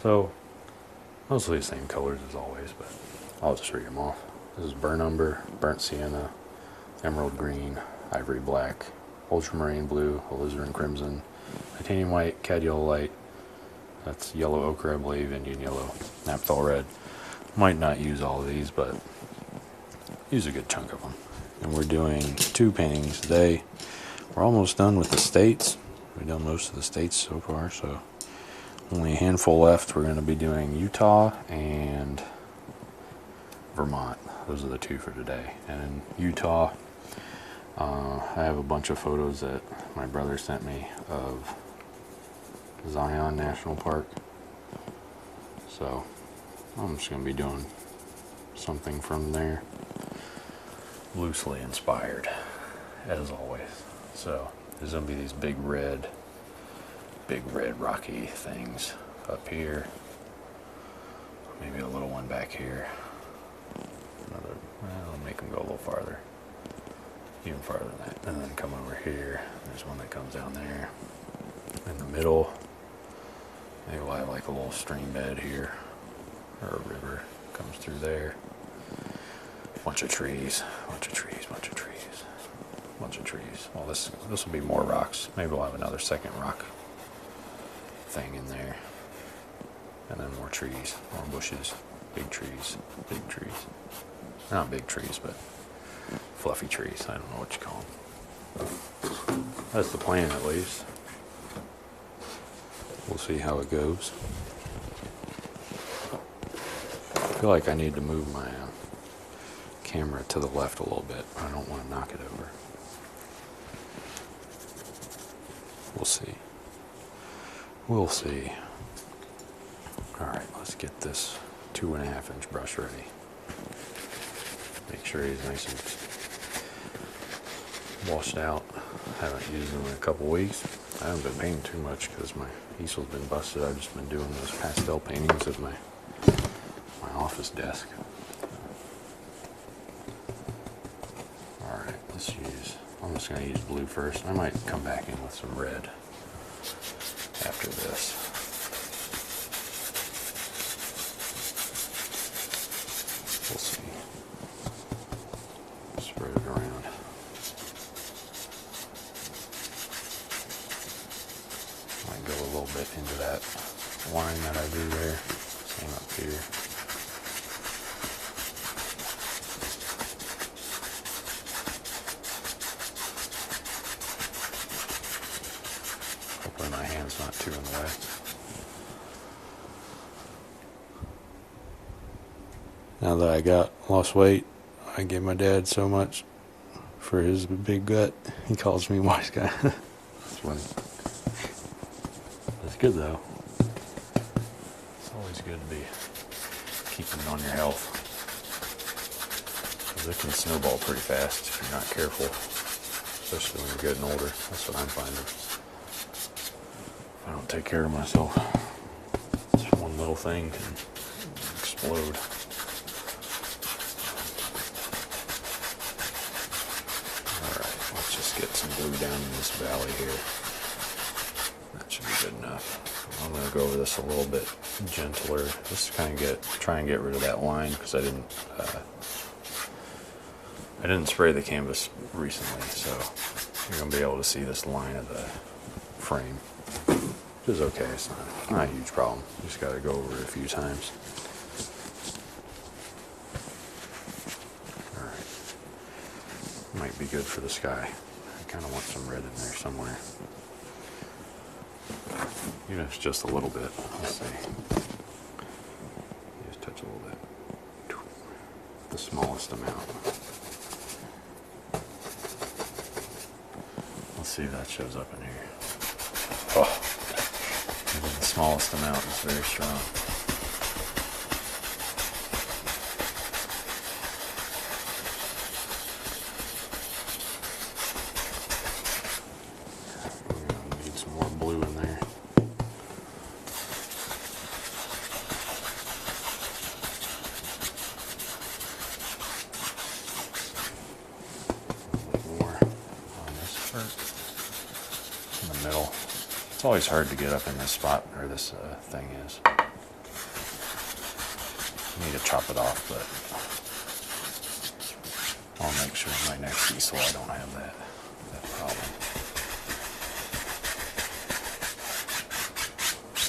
So, mostly the same colors as always, but I'll just read them off. This is burnt umber, burnt sienna, emerald green, ivory black, ultramarine blue, alizarin crimson, titanium white, cadmium light, that's yellow ochre, I believe, Indian yellow, naphthol red. Might not use all of these, but use a good chunk of them. And we're doing 2 paintings today. We're almost done with the states. We've done most of the states so far, so only a handful left. We're going to be doing Utah and Vermont. Those are the 2 for today. And in Utah, I have a bunch of photos that my brother sent me of Zion National Park. So I'm just going to be doing something from there. Loosely inspired, as always. So there's going to be these big red rocky things up here. Maybe a little one back here. I'll make them go a little farther. Even farther than that. And then come over here. There's one that comes down there. In the middle, maybe we'll have like a little stream bed here. Or a river comes through there. Bunch of trees. Well, this will be more rocks. Maybe we'll have another second rock thing in there. And then more trees, more bushes, big trees. Not big trees, but fluffy trees. I don't know what you call them. That's the plan, at least. We'll see how it goes. I feel like I need to move my camera to the left a little bit. I don't want to knock it over. We'll see. Alright, let's get this 2.5-inch brush ready. Make sure he's nice and washed out. Haven't used him in a couple weeks. I haven't been painting too much because my easel's been busted. I've just been doing those pastel paintings at my office desk. Alright, I'm just going to use blue first. I might come back in with some red after this. We'll see. Spread it around. Might go a little bit into that line that I drew there. Same up here. Hopefully my hand's not too in the way. Now that I lost weight, I give my dad so much for his big gut. He calls me wise guy. That's funny. That's good though. It's always good to be keeping on your health. Because it can snowball pretty fast if you're not careful. Especially when you're getting older. That's what I'm finding. If I don't take care of myself, just one little thing can explode. Get some glue down in this valley here. That should be good enough. I'm going to go over this a little bit gentler, just to kind of try and get rid of that line, because I didn't spray the canvas recently, so you're going to be able to see this line of the frame, which is okay. It's not a huge problem. You just got to go over it a few times. All right, might be good for the sky. I kind of want some red in there somewhere. Even if it's just a little bit. Let's see. Just touch a little bit. The smallest amount. Let's see if that shows up in here. Oh, even the smallest amount is very strong. In the middle. It's always hard to get up in this spot where this thing is. I need to chop it off, but I'll make sure my next easel I don't have that problem.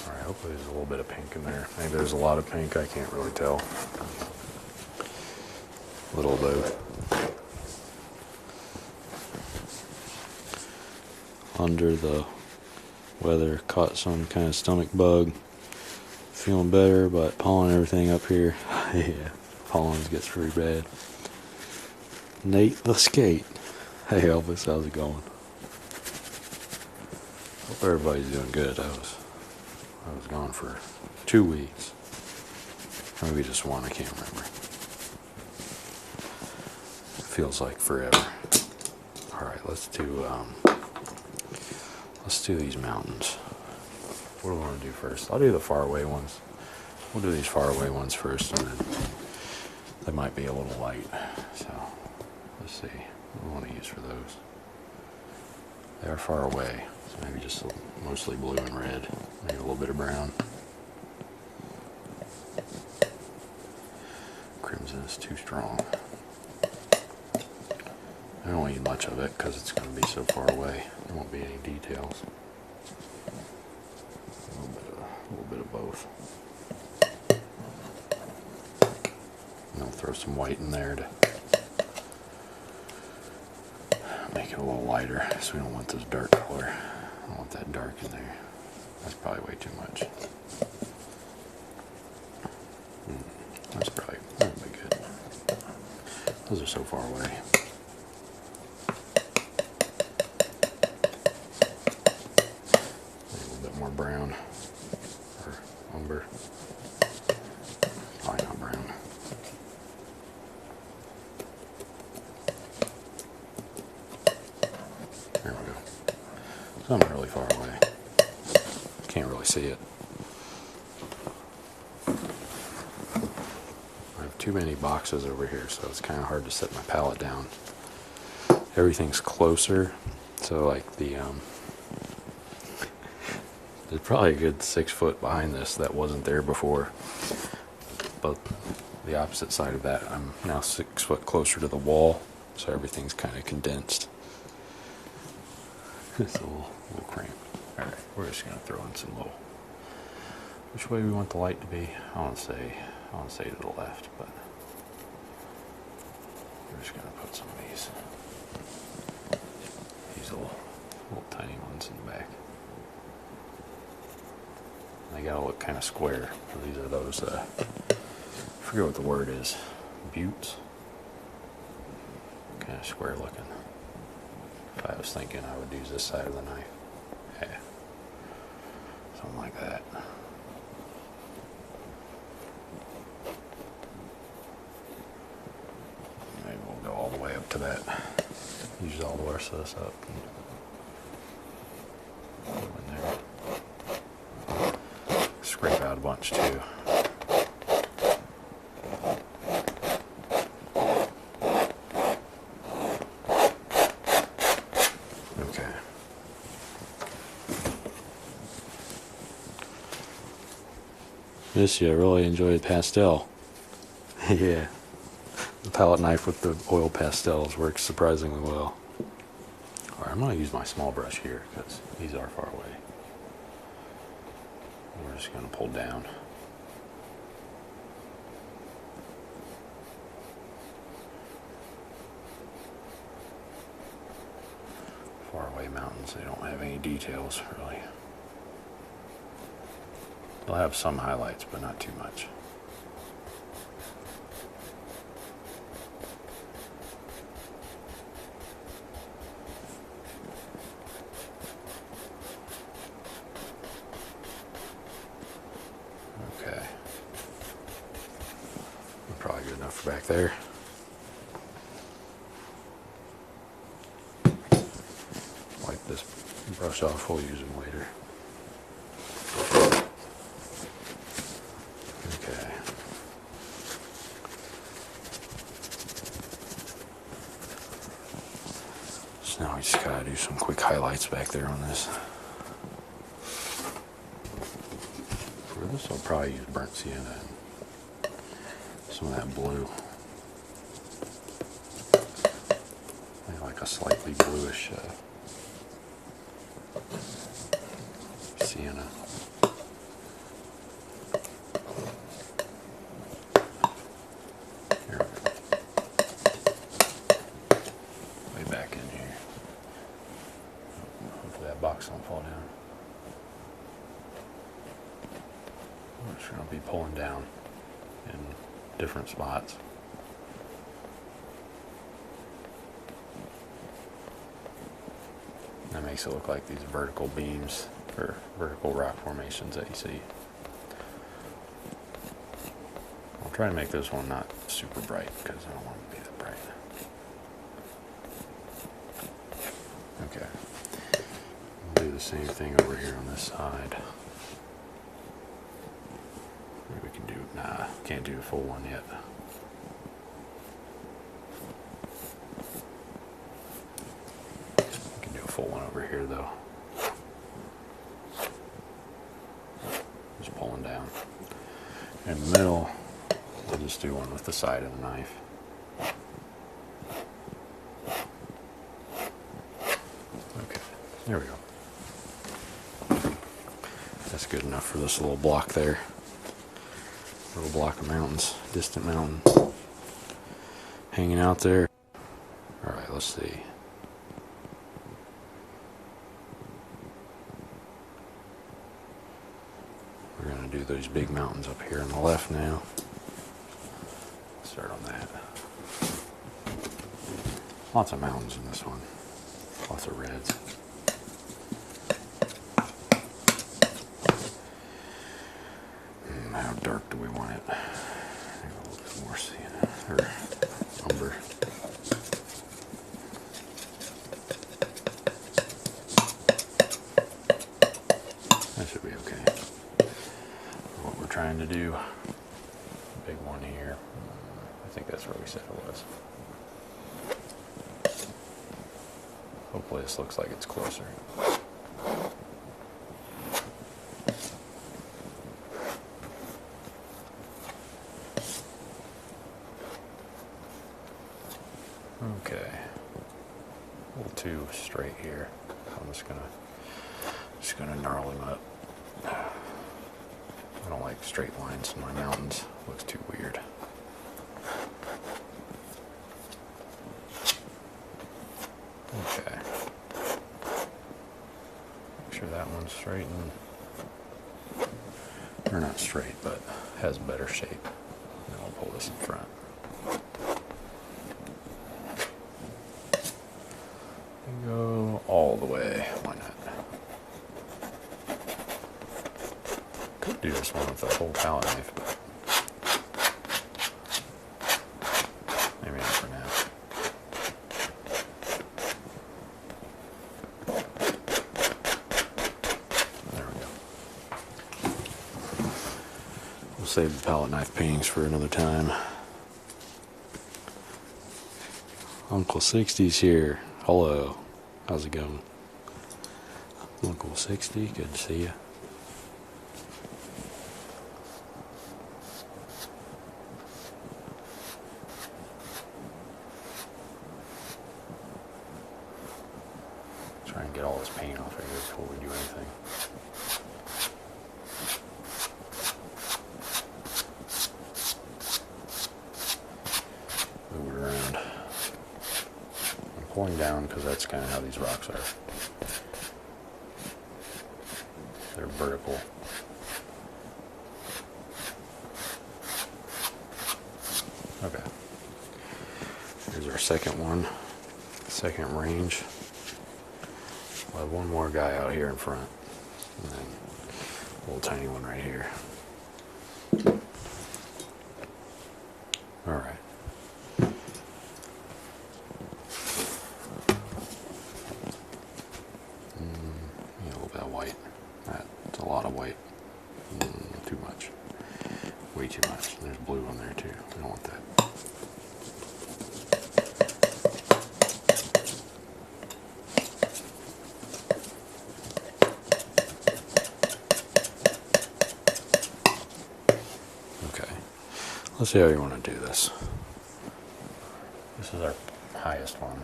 Alright, hopefully there's a little bit of pink in there. Maybe there's a lot of pink, I can't really tell. A little of both. Under the weather, caught some kind of stomach bug. Feeling better, but pollen and everything up here. Yeah, pollen gets pretty bad. Nate the Skate. Hey Elvis, how's it going? Hope everybody's doing good. I was gone for 2 weeks. Or maybe just one, I can't remember. It feels like forever. Alright, let's do these mountains. What do I want to do first? I'll do the far away ones. We'll do these far away ones first, and then they might be a little light. So let's see what do I want to use for those. They are far away, so maybe just mostly blue and red, maybe a little bit of brown. Crimson is too strong. I don't need much of it because it's going to be so far away. There won't be any details. A little bit of both. And I'll throw some white in there to make it a little lighter, so we don't want this dark color. I don't want that dark in there. That's probably way too much. That'll be good. Those are so far away. A little bit more brown or umber. Probably not brown. There we go. Something really far away. Can't really see it. I have too many boxes over here, so it's kind of hard to set my palette down. Everything's closer, so like there's probably a good 6 foot behind this that wasn't there before. But the opposite side of that, I'm now 6 foot closer to the wall, so everything's kind of condensed. It's a little cramped. Alright, we're just going to throw in some little... Which way we want the light to be? I want to say to the left, but we're just going to put some of these little tiny ones in the back. They gotta look kind of square. These are those, I forget what the word is, buttes? Kind of square looking. If I was thinking I would use this side of the knife. Yeah. Something like that. Maybe we'll go all the way up to that. Use all the rest of this up. Put them in there. Scrape out a bunch too. Okay. This year I really enjoyed pastel. Yeah. The palette knife with the oil pastels works surprisingly well. Alright, I'm going to use my small brush here because these are far away. We're just going to pull down. Far away mountains, they don't have any details really. They'll have some highlights, but not too much. Okay. Probably good enough for back there. Wipe this brush off, we'll use them later. Okay. So now we just gotta do some quick highlights back there on this. For this I'll probably use burnt sienna. some of that blue. Maybe like a slightly bluish sienna. Here we go. Way back in here. Hopefully that box don't fall down. We're just going to be pulling down in different spots. That makes it look like these vertical beams or vertical rock formations that you see. I'll try to make this one not super bright because I don't want it to be that bright. Okay. I'll do the same thing over here on this side. Maybe we can do, nah, can't do a full one yet. We can do a full one over here though. Just pulling down. In the middle, I'll just do one with the side of the knife. Okay, there we go. That's good enough for this little block there. Little block of mountains, distant mountain hanging out there. Alright, let's see. We're going to do those big mountains up here on the left now. Start on that. Lots of mountains in this one. Lots of reds. How dark do we want it? Maybe a little bit more sienna or umber. That should be okay. What we're trying to do. Big one here. I think that's where we said it was. Hopefully this looks like it's closer. Okay, a little too straight here. I'm just gonna gnarl him up. I don't like straight lines in my mountains. Looks too weird. Okay. Make sure that one's straight and, or not straight, but has better shape. Then I'll pull this in front. Go all the way. Why not? Could do this one with a whole palette knife, but maybe not for now. There we go. We'll save the palette knife paintings for another time. Uncle 60's here. Hello. How's it going? Uncle 60, good to see you. Try and get all this paint off of here before we do anything. Move it around. Pulling down because that's kind of how these rocks are. They're vertical. Okay. Here's our second one. Second range. We'll have one more guy out here in front. And then a little tiny one right here. Alright. That's a lot of white. Too much. Way too much. There's blue on there too. I don't want that. Okay. Let's see how you want to do this. This is our highest one.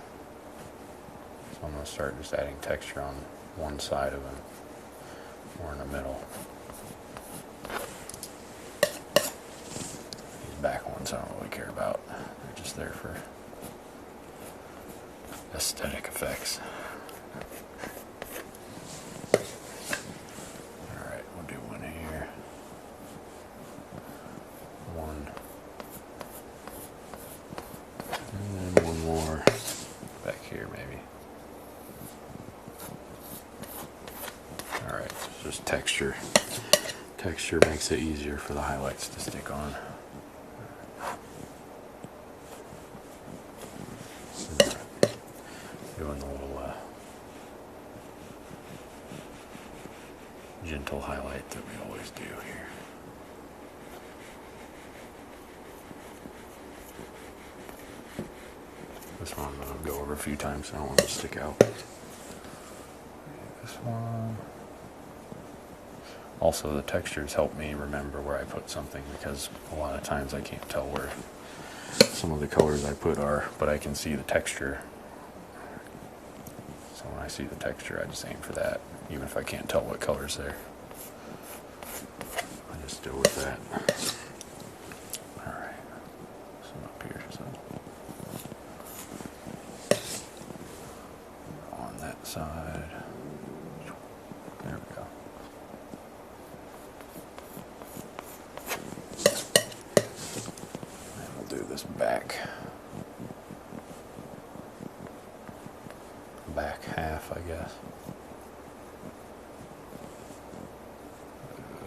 So I'm going to start just adding texture on one side of it, or in the middle. These back ones I don't really care about. They're just there for aesthetic effects. Alright, we'll do one here. One. And then one more back here maybe. Alright, just texture. Texture makes it easier for the highlights to stick on. Doing the little gentle highlight that we always do here. This one I'm going to go over a few times. I don't want it to stick out. This one. Also, the textures help me remember where I put something, because a lot of times I can't tell where some of the colors I put are, but I can see the texture. So when I see the texture, I just aim for that, even if I can't tell what color's there. I just deal with that. Alright, some up here, so on that side. There we go. And we'll do this back half, I guess.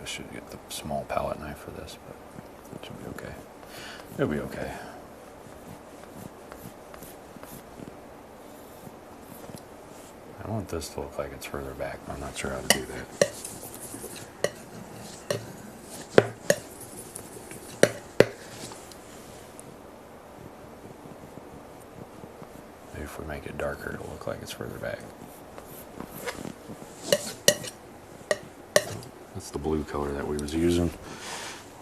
I should get the small palette knife for this, but it should be okay. It'll be okay. I want this to look like it's further back, but I'm not sure how to do that. Maybe if we make it darker, it'll look like it's further back. That's the blue color that we was using.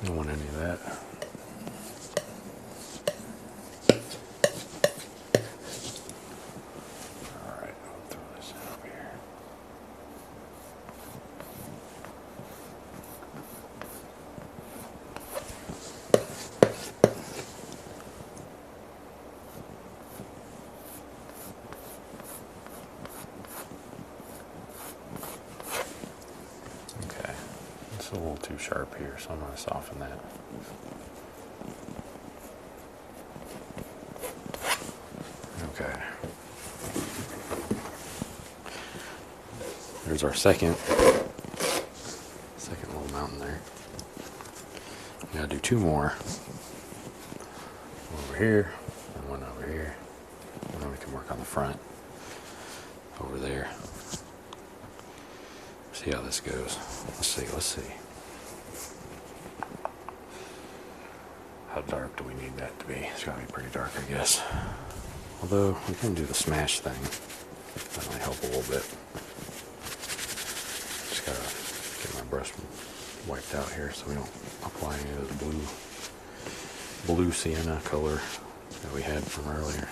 We don't want any of that. Alright, I'll throw this in over here. Okay, it's a little too sharp here, so I'm going to soften that. Okay. There's our second little mountain there. We gotta do two more. One over here, and one over here. And then we can work on the front over there. See how this goes. Let's see. How dark do we need that to be? It's gotta be pretty dark, I guess. Although, we can do the smash thing. That might help a little bit. Just gotta get my brush wiped out here so we don't apply any of the blue sienna color that we had from earlier.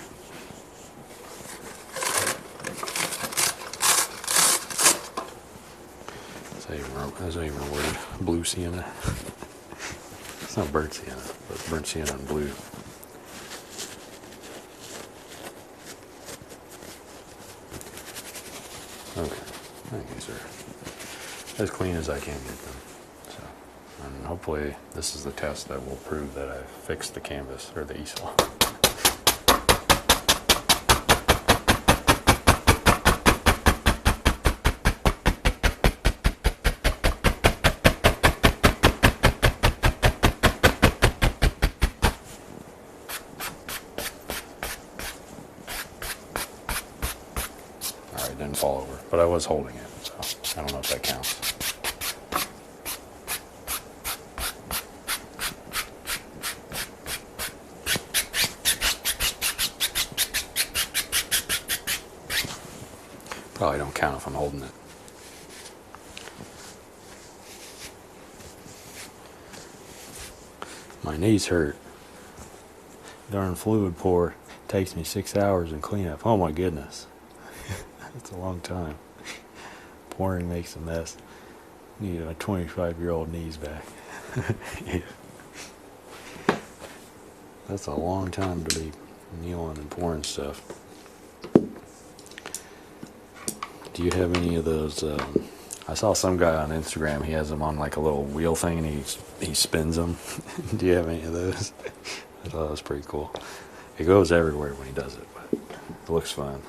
That's not even a word. Blue sienna. It's not burnt sienna, but burnt sienna and blue. Okay, I think these are as clean as I can get them. So, and hopefully this is the test that will prove that I've fixed the canvas or the easel. Alright, didn't fall over, but I was holding it, so I don't know if that counts. Probably don't count if I'm holding it. My knees hurt. Darn fluid pour takes me 6 hours in cleanup. Oh my goodness. That's a long time. Pouring makes a mess. Need a 25-year-old knees back. Yeah. That's a long time to be kneeling and pouring stuff. Do you have any of those? I saw some guy on Instagram. He has them on like a little wheel thing, and he spins them. Do you have any of those? I thought that was pretty cool. It goes everywhere when he does it, but it looks fun.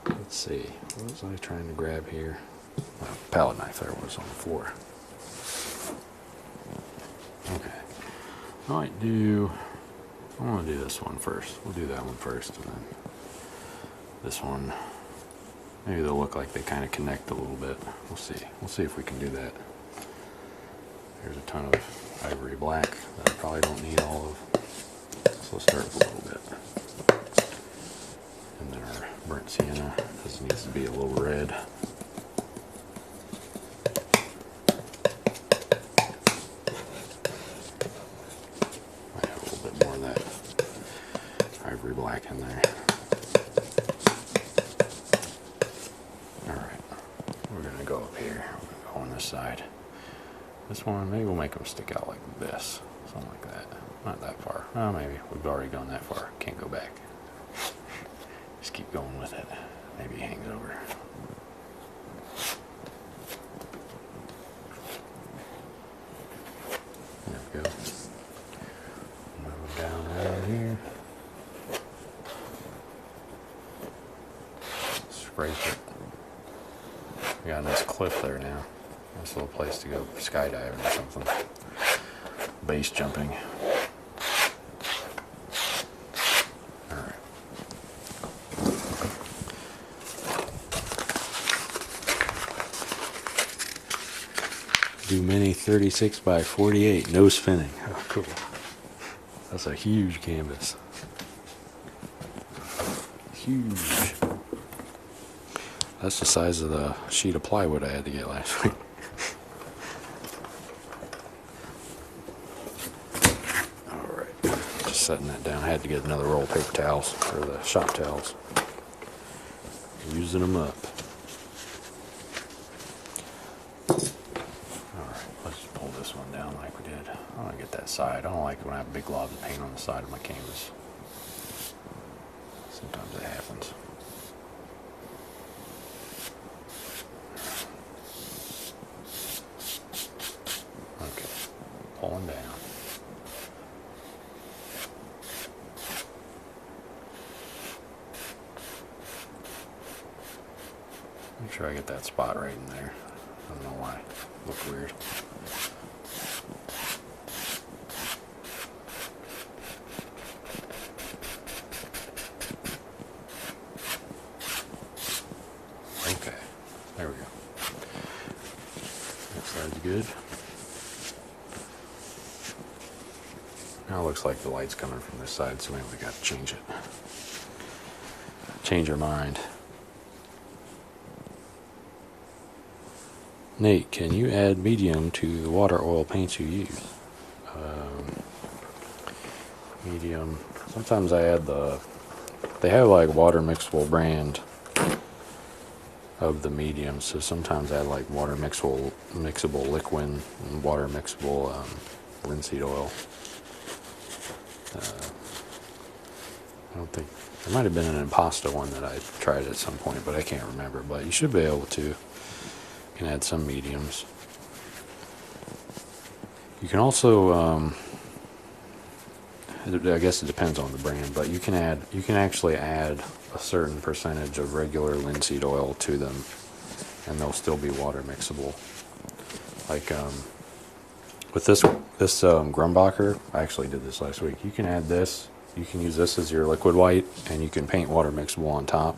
Let's see. What was I trying to grab here? Oh, palette knife there was on the floor. Okay. I want to do this one first. We'll do that one first, and then this one. Maybe they'll look like they kind of connect a little bit. We'll see. We'll see if we can do that. There's a ton of ivory black that I probably don't need all of. So let's start with a little bit. And then our burnt sienna. This needs to be a little red. Might have a little bit more of that ivory black in there. Alright, we're going to go up here. We're going to go on this side. This one, maybe we'll make them stick out like this. Something like that. Not that far. Oh, maybe. We've already gone that far. Can't go back. Just keep going with it. Maybe it hangs over. There we go. Move down around here. Scrape it. We got a nice cliff there now. Nice little place to go skydiving or something. Base jumping. Alright. Do mini 36 by 48, no spinning. Oh, cool. That's a huge canvas. Huge. That's the size of the sheet of plywood I had to get last week. Alright, just setting that down. I had to get another roll of paper towels for the shop towels. Using them up. Alright, let's pull this one down like we did. I want to get that side. I don't like it when I have big globs of paint on the side of my canvas. Sometimes it happens. Okay, pulling down. Make sure I get that spot right in there. I don't know why. It looked weird. Okay, there we go. That side's good. Now it looks like the light's coming from this side, so maybe we got to change it. Change our mind. Nate, can you add medium to the water oil paints you use? Medium. Sometimes I add they have like water mixable brand of the medium, so sometimes I add like water mixable liquid and water mixable linseed oil. I don't think, there might have been an Impasta one that I tried at some point, but I can't remember, but you should be able to. You can add some mediums. You can also, I guess it depends on the brand, but you can actually add a certain percentage of regular linseed oil to them, and they'll still be water mixable. Like with this Grumbacher, I actually did this last week. You can add this. You can use this as your liquid white, and you can paint water mixable on top,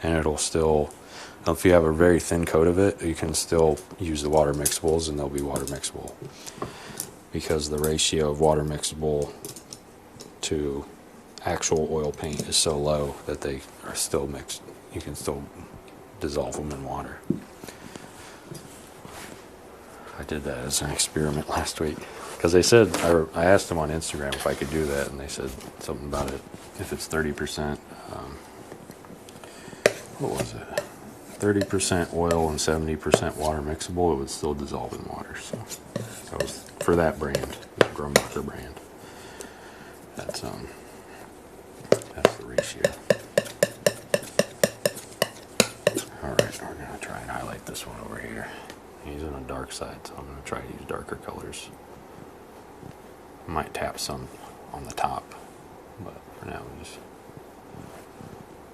and it'll still. If you have a very thin coat of it, you can still use the water mixables, and they'll be water mixable, because the ratio of water mixable to actual oil paint is so low that they are still mixed. You can still dissolve them in water. I did that as an experiment last week. Because they said, I asked them on Instagram if I could do that, and they said something about it. If it's 30%, what was it? 30% oil and 70% water mixable, it would still dissolve in water. So that was for that brand, the Grumbacher brand. That's the ratio. Alright, we're gonna try and highlight this one over here. He's on a dark side, so I'm gonna try to use darker colors. I might tap some on the top, but for now we just,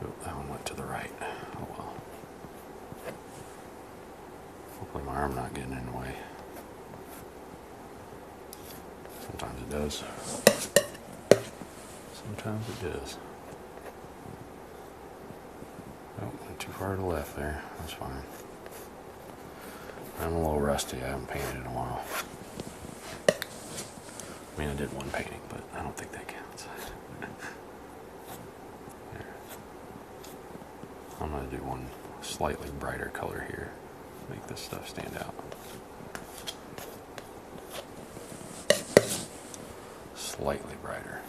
oh, that one went to the right. Oh well. Hopefully my arm not getting in the way. Sometimes it does. Sometimes it does. Oh, went too far to the left there. That's fine. I'm a little rusty. I haven't painted in a while. I mean, I did one painting, but I don't think that counts. I'm going to do one slightly brighter color here. Make this stuff stand out. Slightly brighter.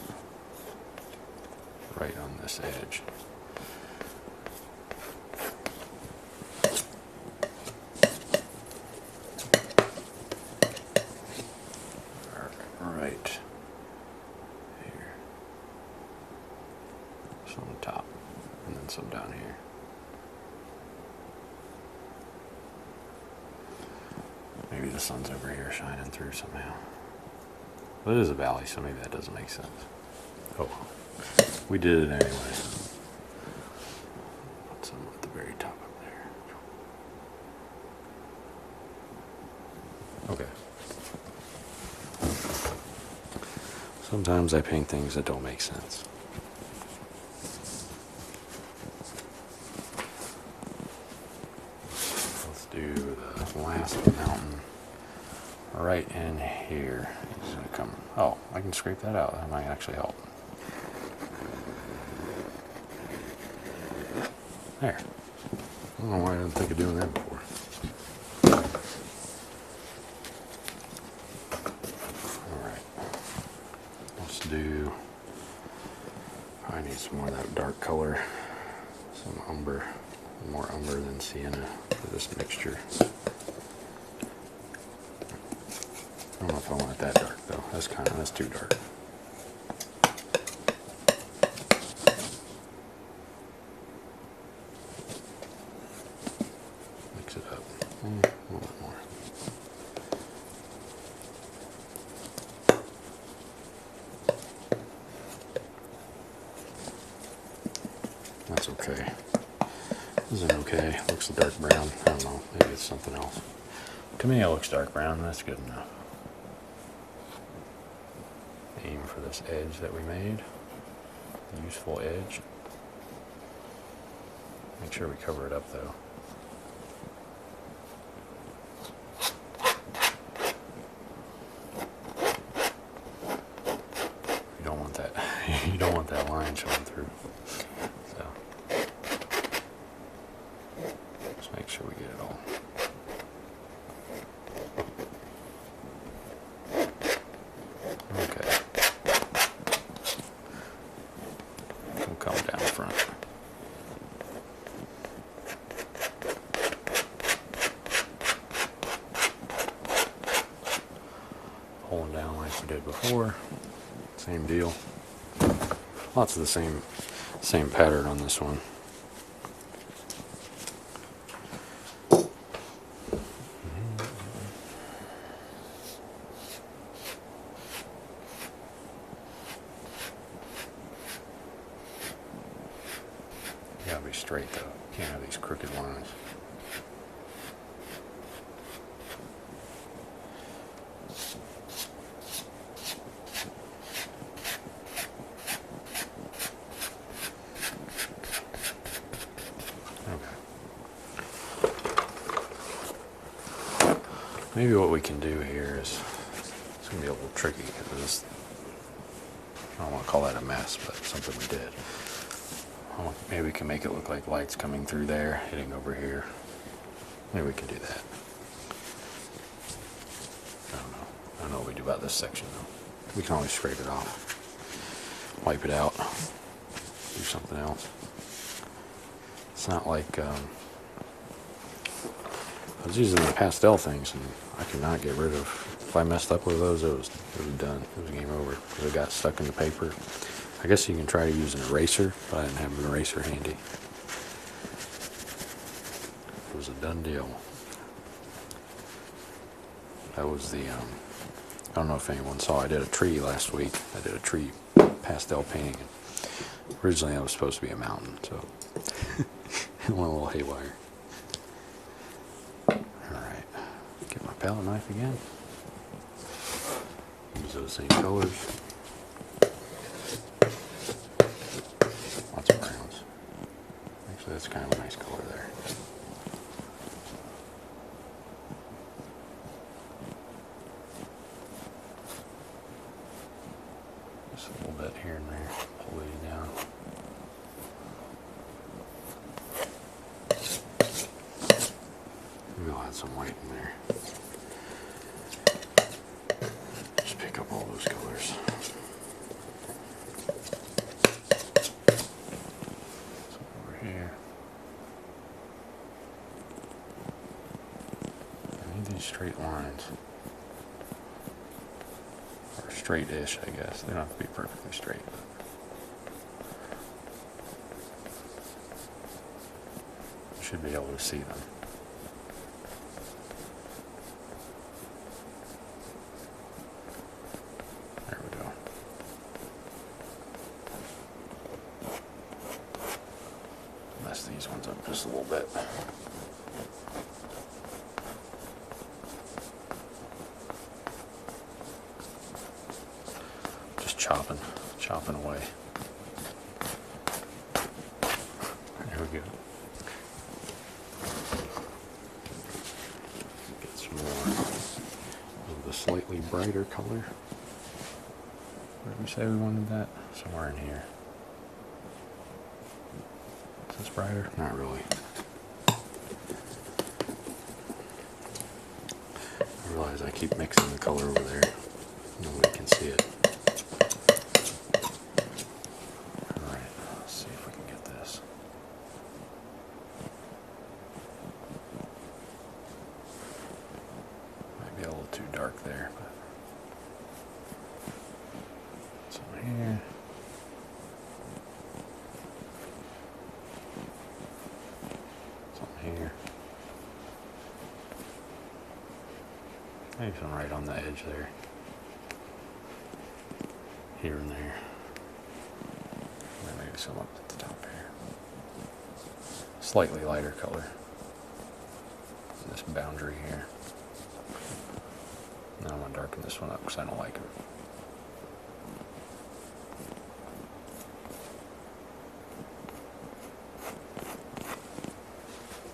Right on this edge. Right here. Some on the top, and then some down here. Maybe the sun's over here shining through somehow. But it is a valley, so maybe that doesn't make sense. Oh well. We did it anyway. Put some at the very top up there. Okay. Sometimes I paint things that don't make sense. Let's do the last mountain right in here. It's gonna come. Oh, I can scrape that out. That might actually help. There. I don't know why I didn't think of doing that before. Alright. Let's do... I need some more of that dark color. Some umber. More umber than sienna for this mixture. I don't know if I want it that dark though. That's too dark. Mix it up. A little bit more. That's okay. This isn't okay. Looks dark brown. I don't know. Maybe it's something else. To me it looks dark brown. That's good enough. Aim for this edge that we made. Useful edge. Make sure we cover it up though. You don't want that. You don't want that line showing through. So just make sure we get it all. Okay. We'll come down front. Pulling down like we did before. Same deal. Lots of the same pattern on this one. You gotta be straight though. You can't have these crooked lines. Maybe what we can do here is, it's going to be a little tricky because I don't want to call that a mess, but something we did. Maybe we can make it look like light's coming through there, hitting over here. Maybe we can do that. about this section though. We can always scrape it off, wipe it out, do something else. It's not like I was using the pastel things, and I could not get rid of. If I messed up with those, it was done. It was game over because it got stuck in the paper. I guess you can try to use an eraser, but I didn't have an eraser handy. It was a done deal. That was the, I don't know if anyone saw, I did a tree last week. I did a tree pastel painting. Originally that was supposed to be a mountain, so it went a little haywire. Alright, get my palette knife again. Use those same colors. Lots of browns. Actually, that's kind of a nice color there. Just a little bit here and there, pull these down. Maybe I'll add some white in there. Just pick up all those colors. So over here. I need these straight lines. Or straight-ish, I guess. They don't have to be perfectly straight. You should be able to see them. There we go. Mess these ones up just a little bit. Chopping away. There we go. Get some more of the slightly brighter color. Where did we say we wanted that? Somewhere in here. Is this brighter? Not really. I realize I keep mixing the color over there. Nobody can see it. There, but some here, some here, maybe some right on the edge there, here and there, and then maybe some up at the top here. Slightly lighter color. This boundary here. Now I'm going to darken this one up because I don't like it.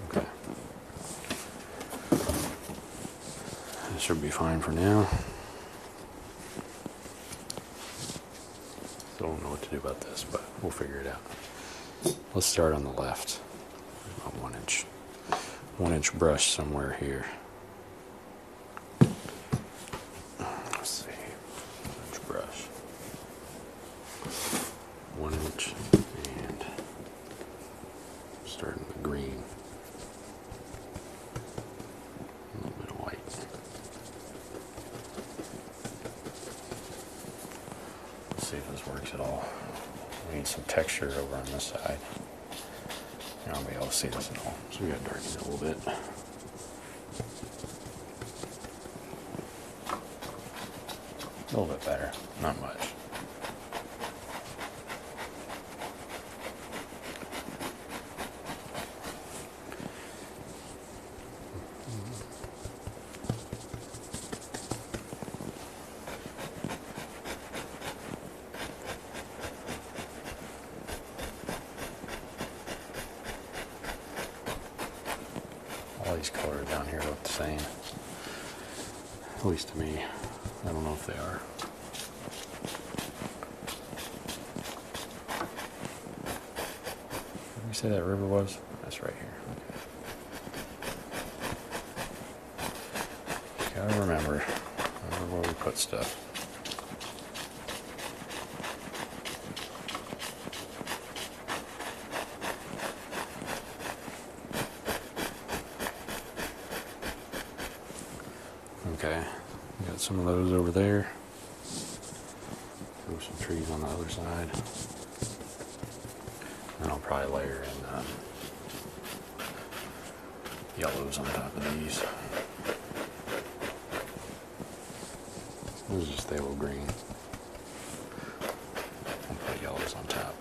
Okay. This should be fine for now. Still don't know what to do about this, but we'll figure it out. Let's start on the left. About 1 inch brush somewhere here. And starting with green, a little bit of white. Let's see if this works at all. We need some texture over on this side. I won't be able to see this at all, so we got to darken it a little bit. A little bit better, not much. All these colors down here look the same, at least to me. I don't know if they are. Where did we say that river was? That's right here. Okay. Gotta remember where we put cut stuff. Okay, got some of those over there. Throw some trees on the other side. And I'll probably layer in yellows on top of these. This is just the old green. I'll put yellows on top.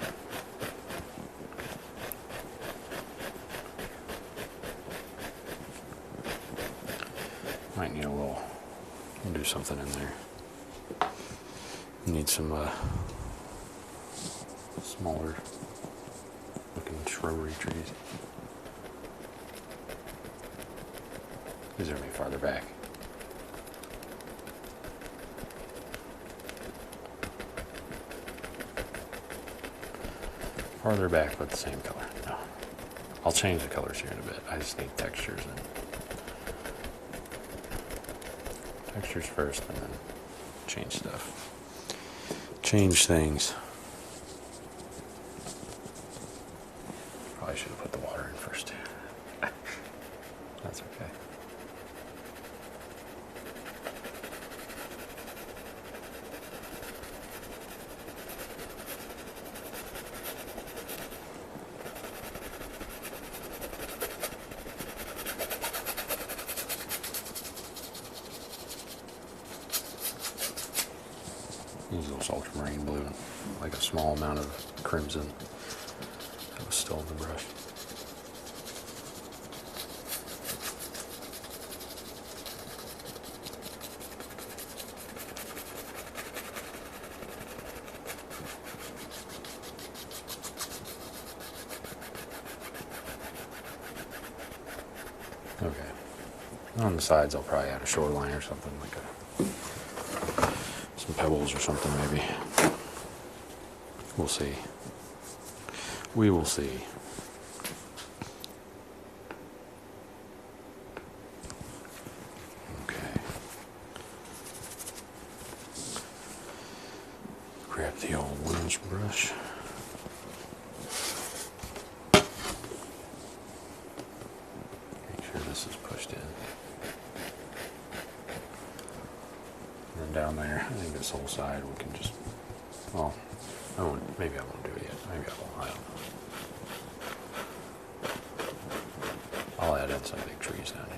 Might need a little, do something in there. Need some smaller looking shrubbery trees. These are maybe farther back. Farther back, but the same color. No. I'll change the colors here in a bit. I just need textures and textures first and then change stuff. Change things. Probably should have put the water in first too. That's okay. Use this ultramarine blue, like a small amount of crimson that was still in the brush. Okay. On the sides, I'll probably add a shoreline or something like some pebbles or something maybe. We'll see. We will see. Okay. Grab the old 1-inch brush. Make sure this is pushed in. And then down there, I think this whole side we can just, well, maybe I won't do it yet. Maybe I won't. I don't know. I'll add in some big trees down here.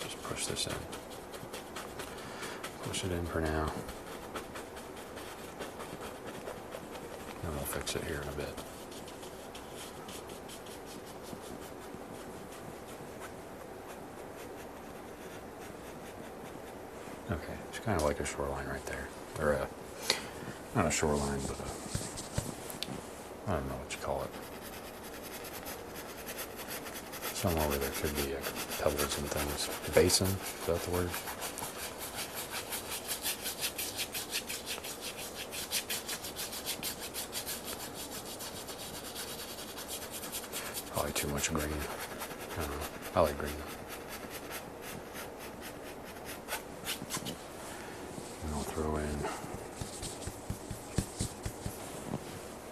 Just push this in. Push it in for now. And we'll fix it here in a bit. Okay, it's kind of like a shoreline right there. Or not a shoreline, but I don't know what you call it. Somewhere where there could be pebbles and things. Basin, is that the word? Probably too much green. I don't know. I like green. And I'll throw in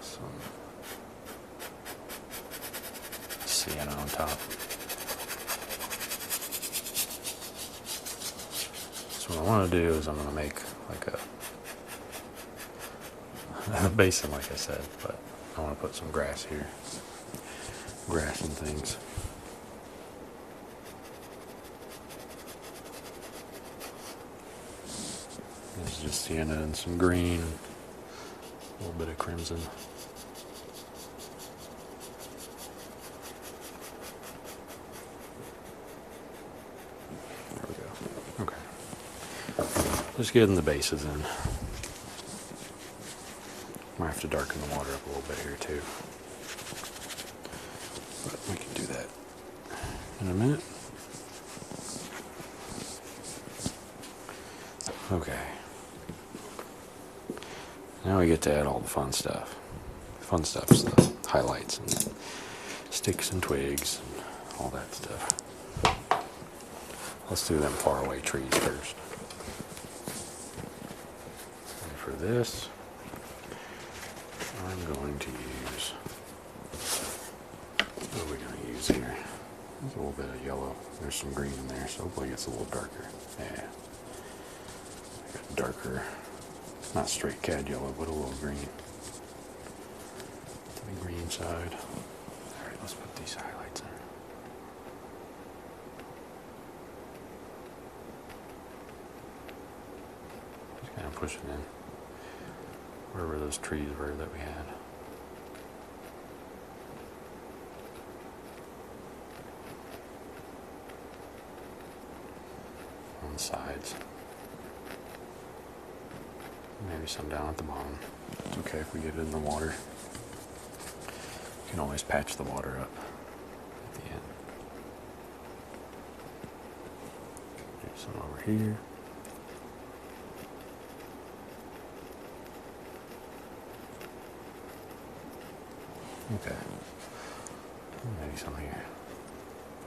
some sienna on top. So what I want to do is I'm going to make like a basin, like I said, but I want to put some grass here. Grass and things. This is just sienna and some green, a little bit of crimson. There we go. Okay. Just getting the bases in. Might have to darken the water up a little bit here too. But we can do that in a minute. Okay. Now we get to add all the fun stuff. Fun stuff's the highlights and sticks and twigs and all that stuff. Let's do them faraway trees first. And for this, I'm going to use, what are we going to use here? There's a little bit of yellow. There's some green in there, so hopefully it's a little darker. Yeah. I got darker, not straight cad yellow, but a little green. To the green side. Alright, let's put these highlights in. Just kind of pushing in wherever those trees were that we had. On the sides. Maybe some down at the bottom. It's okay if we get it in the water. You can always patch the water up at the end. Do some over here. Okay. Maybe some here.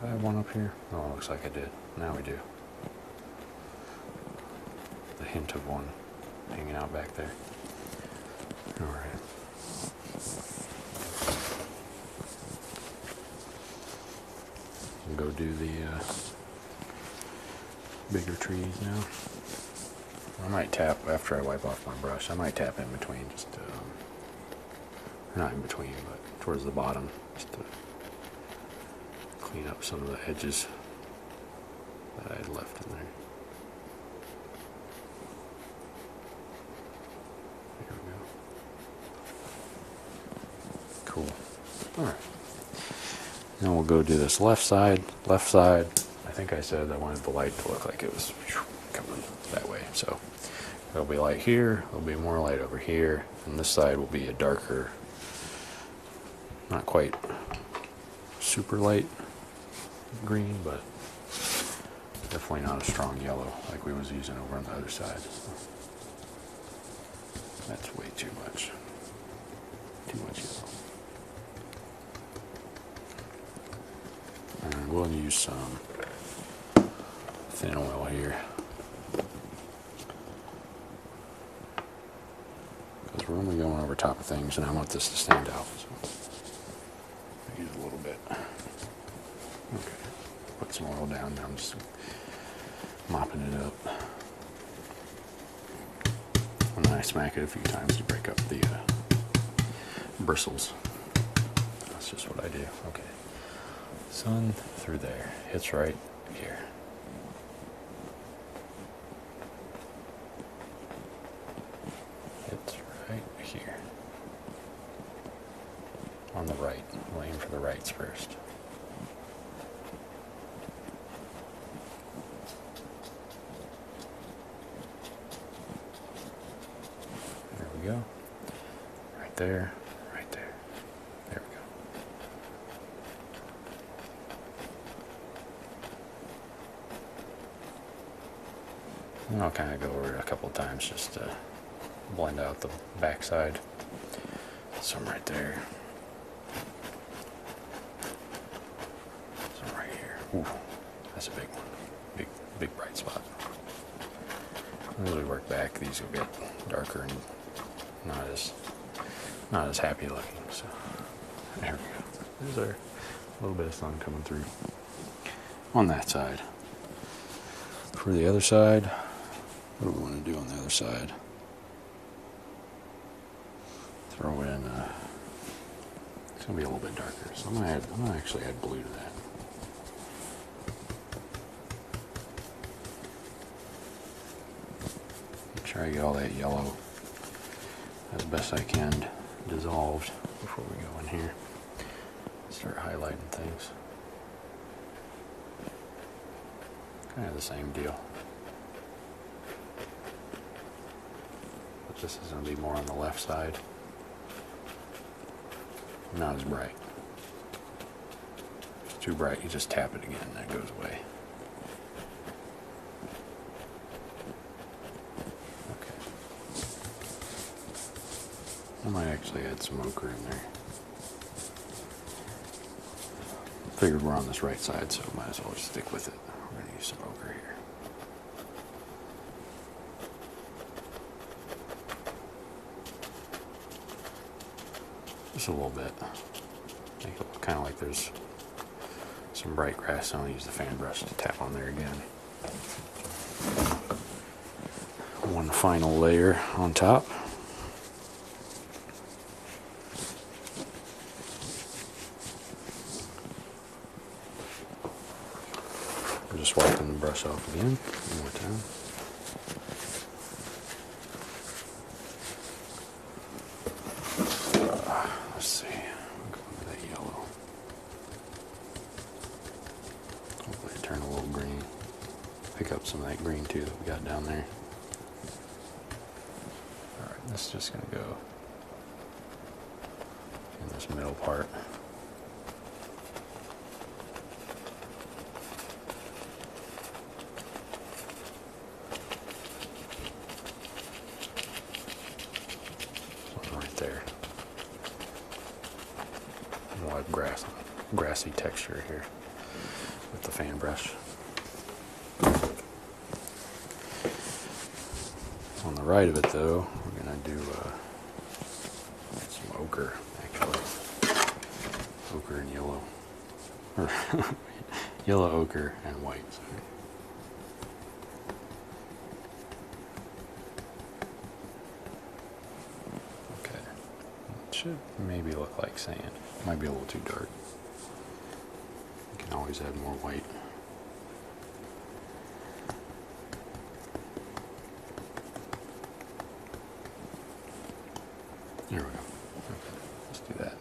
Do I have one up here? Oh, it looks like I did. Now we do. The hint of one hanging out back there. Alright. We'll go do the bigger trees now. I might tap, after I wipe off my brush, I might tap in between, just to, not in between, but towards the bottom, just to clean up some of the edges that I had left in there. There we go. Cool. Alright. Now we'll go do this left side. Left side, I think I said I wanted the light to look like it was coming that way. So there'll be light here, there'll be more light over here, and this side will be a darker, not quite super light green, but definitely not a strong yellow like we was using over on the other side. That's way too much. Too much yellow. And we'll use some thin oil here. Because we're only going over top of things and I want this to stand out. So I'll use a little bit. Okay. Put some oil down. Now I'm just mopping it up. And then I smack it a few times to break up the bristles. That's just what I do. Okay. Sun through there. Hits right here. Hits right here. On the right. We'll aim for the rights first. There we go. Right there. Right there. There we go. And I'll kind of go over it a couple of times just to blend out the backside. Some right there. Some right here. Ooh, that's a big one. Big bright spot. As we work back, these will get darker and not as happy looking. So there we go. There's our little bit of sun coming through on that side. For the other side, what do we want to do on the other side? Throw in, it's going to be a little bit darker, so I'm going to actually add blue to that. Make sure I get all that yellow as best I can dissolved before we go in here. Start highlighting things. Kind of the same deal. But this is going to be more on the left side. Not as bright. If it's too bright, you just tap it again and that goes away. Okay. I might actually add some ochre in there. Figured we're on this right side, so might as well just stick with it. We're going to use some ochre here. Just a little bit. Make it look kind of like there's some bright grass, so I'll use the fan brush to tap on there again. One final layer on top. I'm just wiping the brush off again, one more time. Let's see, I'll go with that yellow. Hopefully it turn a little green. Pick up some of that green too that we got down there. Alright, this is just going to go in this middle part. Right there. We'll have grassy texture here with the fan brush. On the right of it though, we're going to do some ochre, actually. Ochre and yellow. Or yellow ochre and white. Sorry. Okay. It should maybe look like sand. Might be a little too dark. You can always add more white. There we go. Okay, let's do that.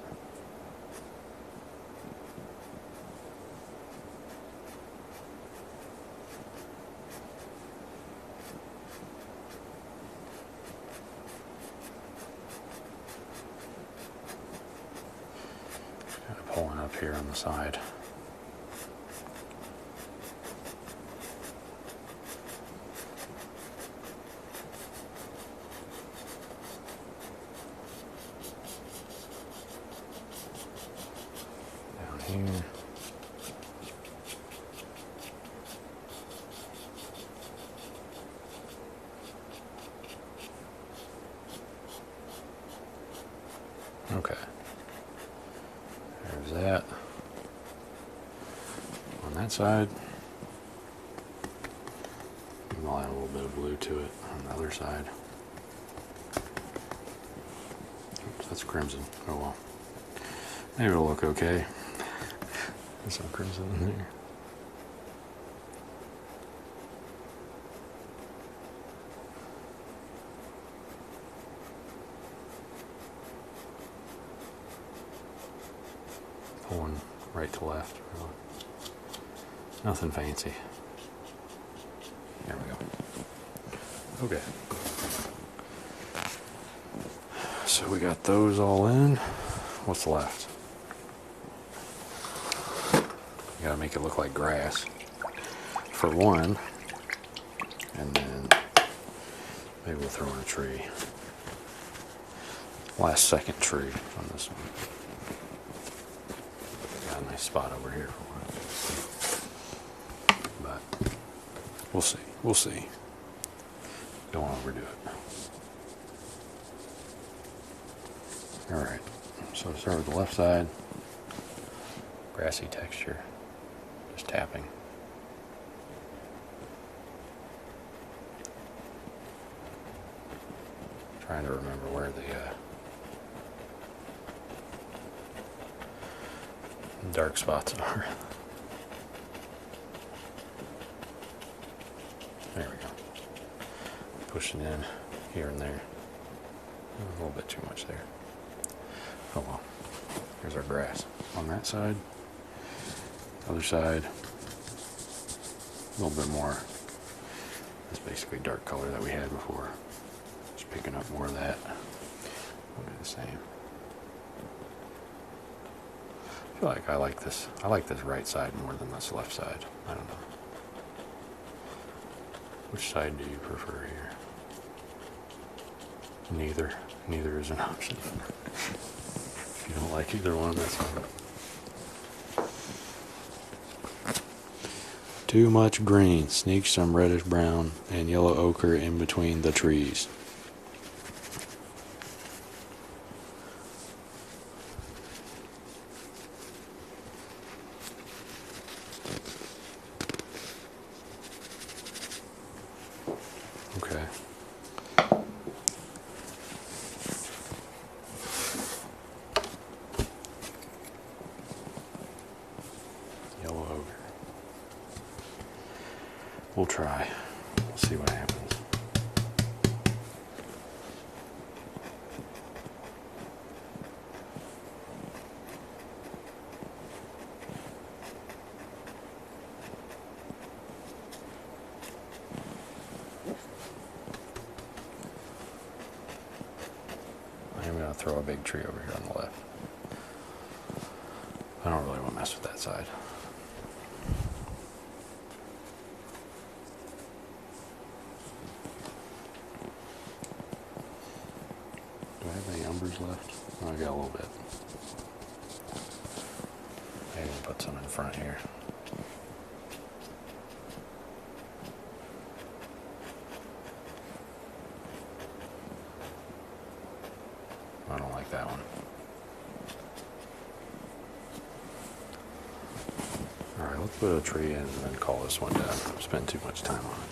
Kind of pulling up here on the side. Here. Okay. There's that. On that side, I'll add a little bit of blue to it on the other side. Oops, that's crimson. Oh well. Maybe it'll look okay. There's some crimson in there. Pulling right to left, really. Nothing fancy. There we go. Okay. So we got those all in. What's left? You gotta make it look like grass for one, and then maybe we'll throw in a tree. Last second tree on this one. Got a nice spot over here for one, but we'll see. We'll see. Don't overdo it. All right. So start with the left side. Grassy texture. Just tapping. Trying to remember where the dark spots are. There we go. Pushing in here and there. A little bit too much there. Oh well. Here's our grass on that side. Other side, a little bit more. It's basically dark color that we had before. Just picking up more of that. We'll do the same. I feel like I like this. I like this right side more than this left side. I don't know. Which side do you prefer here? Neither. Neither is an option. If you don't like either one, that's fine. Too much green. Sneaks some reddish brown and yellow ochre in between the trees. Okay. Yellow ochre. We'll try. We'll see what happens. I'm going to throw a big tree over here on the left. I don't really want to mess with that side. Do I have any umbers left? Oh, I got a little bit. Maybe I'll put some in front here. I don't like that one. Alright, let's put a tree in and then call this one done. Spend too much time on it.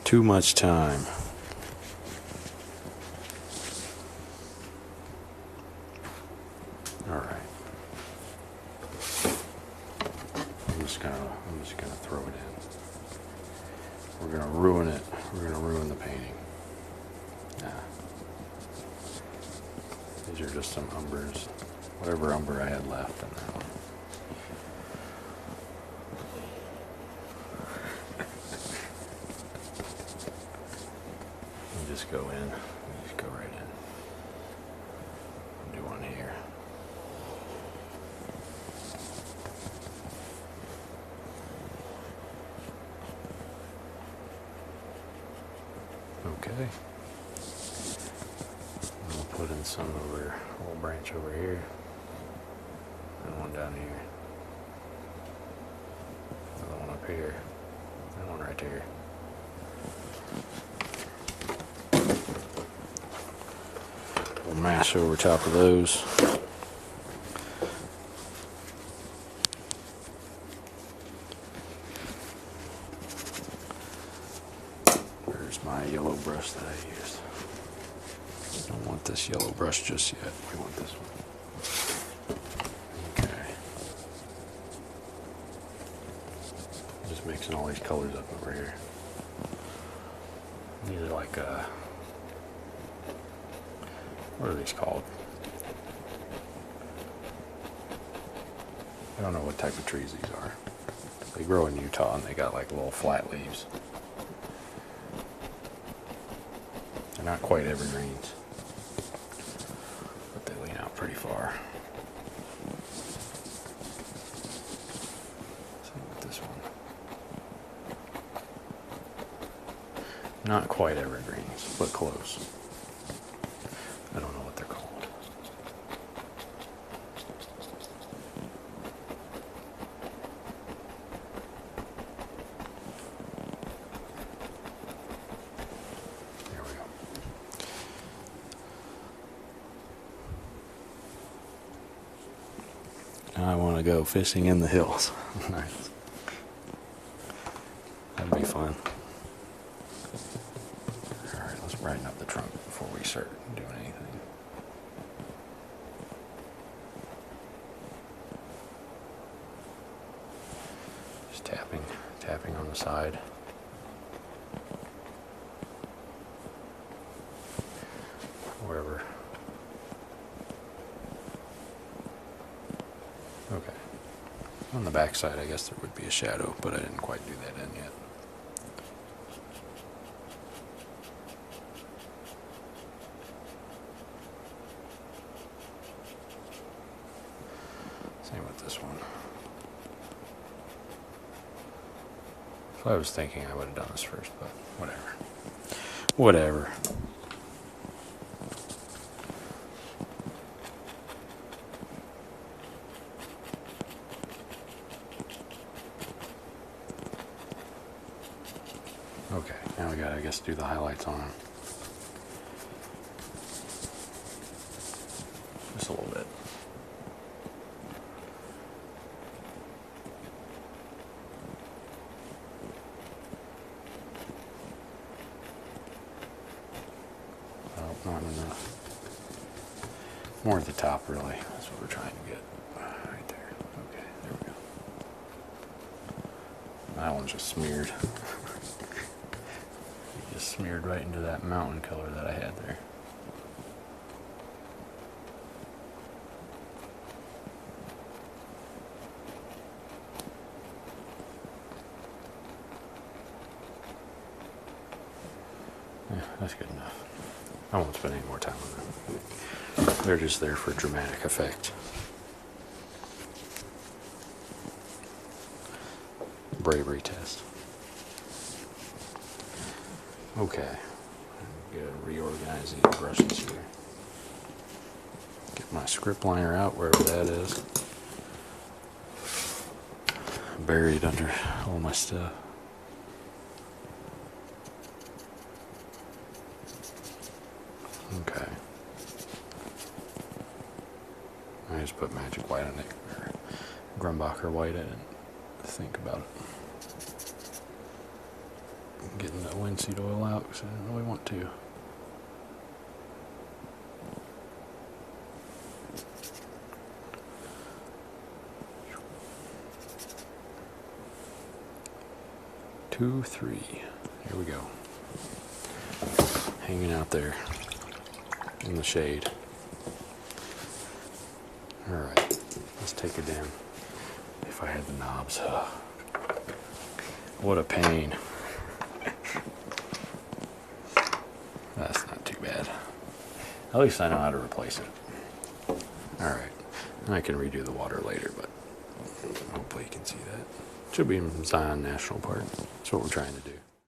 Too much time. Alright. I'm just gonna throw it in. We're gonna ruin it. We're gonna ruin the painting. Nah. These are just some umbers. Whatever umber I had left in that one. You just go in. You just go right in. Do one here. Okay. We'll put in some over a little branch over here. And one down here. Another one up here. And one right here. We'll mash over top of those. Where's my yellow brush that I used? I don't want this yellow brush just yet. We want this one. Okay. Just mixing all these colors up over here. These are like, what are these called? I don't know what type of trees these are. They grow in Utah and they got like little flat leaves. They're not quite evergreens, but they lean out pretty far. Same with this one. Not quite evergreens, but close. I don't know what they're called. There we go. Now I want to go fishing in the hills. Nice. That'd be fun. Alright, let's brighten up the trunk before we start doing anything. Just tapping on the side. Wherever. Okay. On the back side, I guess there would be a shadow, but I didn't quite do that in yet. Same with this one. So I was thinking I would have done this first, but whatever. Whatever. Okay, now we gotta, I guess, do the highlights on them. Just a little bit. Oh, not enough. More at the top, really. That's what we're trying to get. Right there. Okay, there we go. That one's just smeared. Just smeared right into that mountain color that I had there. Yeah, that's good enough. I won't spend any more time on them. They're just there for dramatic effect. Bravery test. Okay. I'm gonna reorganize these brushes here. Get my script liner out wherever that is. Buried under all my stuff. Okay. I just put magic white on it, or Grumbacher white. I didn't think about it. Getting that linseed oil out because I didn't really want to. Two, three. Here we go. Hanging out there in the shade. Alright, let's take it down. If I had the knobs. What a pain. That's not too bad. At least I know how to replace it. Alright, I can redo the water later, but hopefully you can see that. Should be in Zion National Park. That's what we're trying to do.